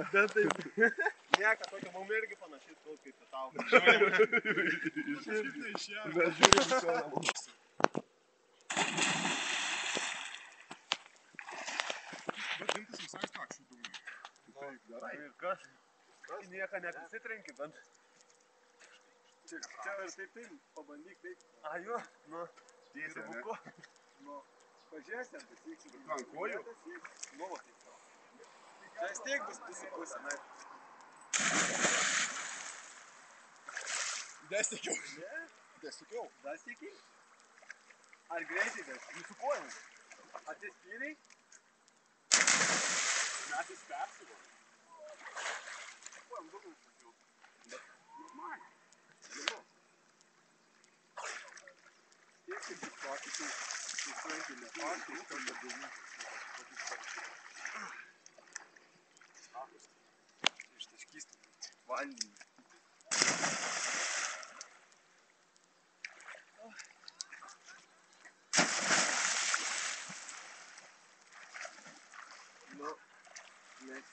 Bet taip. Nieka, tokia mum irgi panašiai skaut kaip į tau. Mes žiūrim visą namą. Bet imtis visai stakšių dūmai. Tai gerai. Ir kas? Nieka neprisitrenki, bet... Čia ir taip, pabandyk taip. A, jo, nu, tiesiai buku. Nu, pažiūrėsi, ar tas įksi. Ant kojų? Nu, va, taip. Čia stiek bus pusė, na. Destikiau. Ne? Destikiau. Destikiai? Ar greitai dar? Jūsų kojų? Atsispyriai? Mes jis persigo. Kojom daug nusakiau. Normaliai. Žinau. Tiek kaip jūs tokį, tai surankiai nepakį, iš karto daugų. Ištaškysti vandenį. Nu, mes...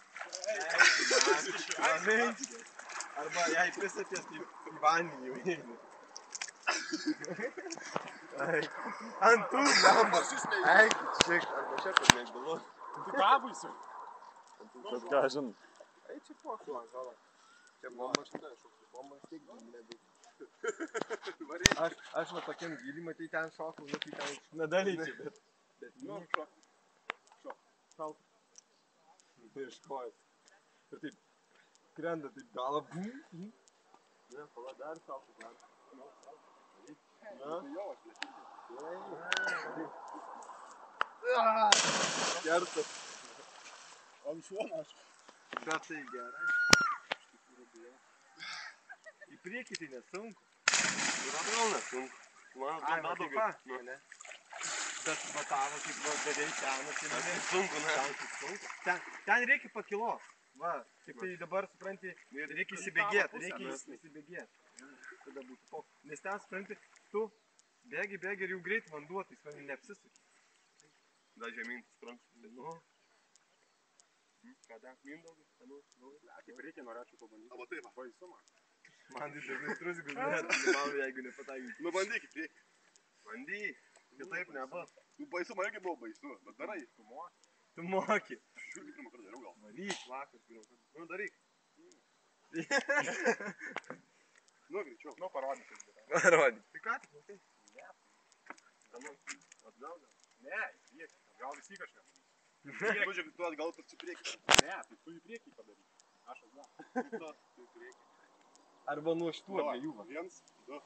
Arba jei prisatės, tai į vandenį jau eini. Ant tų lambas. Eik, šiek, arba čia, kad neįdalu. Tu ką baisiu? Bet ką, žinai. Ei, čia pošų, gal. Čia bomba šitą, šokti bomba stiek, nedaug. Aš va tokiam gylimą, tai ten šokau, nu tai ten nedalyčiau, bet... Nu, šok. Šalta. Iškojas. Ir taip, krenda taip galą, bum. Ne, pala dar šalta, dar. Na? Kertas. Ant šono aš. Bet tai gerai. Į priekį tai nesunku. Yra gal nesunku. Man atrodo, ką? Bet batavo, kaip darėjai seną, tai sunku, ne? Ten reikia pakilos. Va, tik tai dabar, supranti, reikia įsibėgėti. Tada būtų pok. Nes ten, supranti, tu bėgi ir jau greit vanduo, tai supranti, neapsisuki. Da žemyn, supranti. Nu. Kada? Mindaugai? Kaip reikia, norėčiau pabandyti. Aba taip, baisu man. Man tai dažnai trusgus norėtų, jeigu nepataikyt. Nu bandyk į priekį. Bandyk, kitaip nebus. Nu baisu, man irgi buvo baisu, bet darai. Tu moki. Šiurgi pirmą kartą dariau gal. Varyk, vakar pirmą kartą. Nu, daryk. Nu, greičiau. Nu, parodyk. Parodyk. Tai ką tik, matai? Ne. Atgal gal? Ne, į priekį. Gal visi kažką padarysi. Tu žiūrėk, tu atgal tu į priekį. Ne, tai tu į priekį padaryk. Aš atgal. Tu į priekį. Arba nuo šitų abiejų. 1, 2,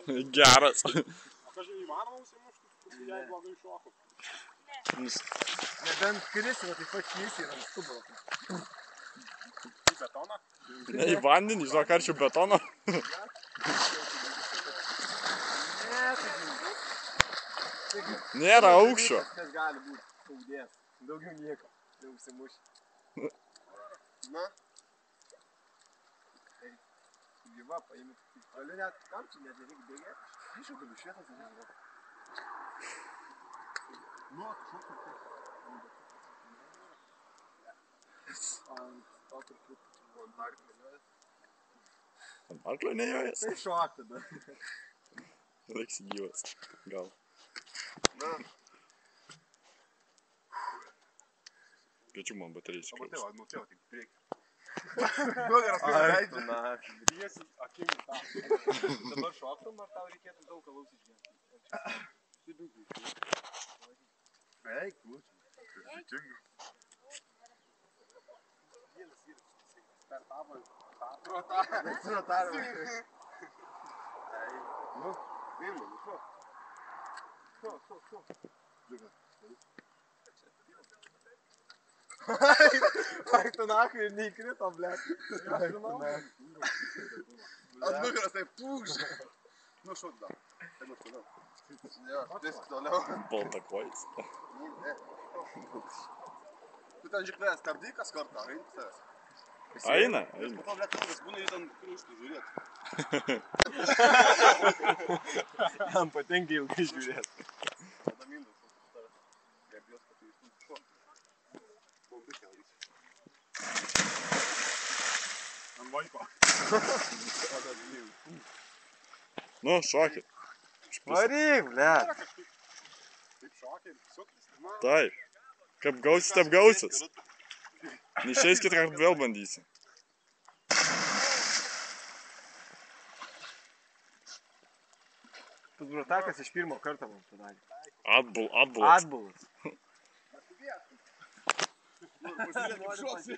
3. Geras. O kažkai įmanoma užsimušti, jei blogai šoku? Nebent krisi, va taip pat keisi ir ant stuburo. Į betoną? Ne į vandenį, žinok, arčiau betono. Nėra aukščio. Kas gali būti skaudės. Daugiau nieko. Neužsimuši. Na. Gyva, paimi. Galiu net, kam čia net nereikia bėgėti? Aišku, galiu švietas nežinau. Nu, šokti taip. Ant tokio truputį. Ant arklio nejojas. Ant arklio nejojas? Tai šok tada. Laiksi gyvas. Gal. Na. Piečių man baterijai O iškliaus. tai va, nutėjau tik priekį. Nugaras kaip leidžia. Na. Riesi akim į tą. Dabar šoktum, ar tau reikėtų daug kalaus išgerti? Sudžiugiu. Eik, klučiu. Sudžiugiu. Vienas yra per tavo protarą. Nu, vieną, nu šok. Šok. Džiugas. Ai, tu nachui ir neįkrito, blėt. Ant nugaras tai pūkžia. Nu, šok dar. Tai nu, toliau. Jo, vis toliau. Balta kojas. Ne. Tu ten žiūrėk, stabdyk kas kartą, eini savęs. Eina. Nes po to, blėt, kažkas būna, jis ant kruštų žiūrėt. Jam patinka ilgai žiūrėt. Tada Mindaugas tavęs. Nu, šokit. Varyk, ble. Taip šokiai, tiesiog. Taip. Kaip gausis, taip gausis. Neišeis kitą kartą vėl bandysi. Pusbratakas iš pirmo karto man padarė. Atbulas. Atbulas. Pasižiūrėk, kaip šoksi.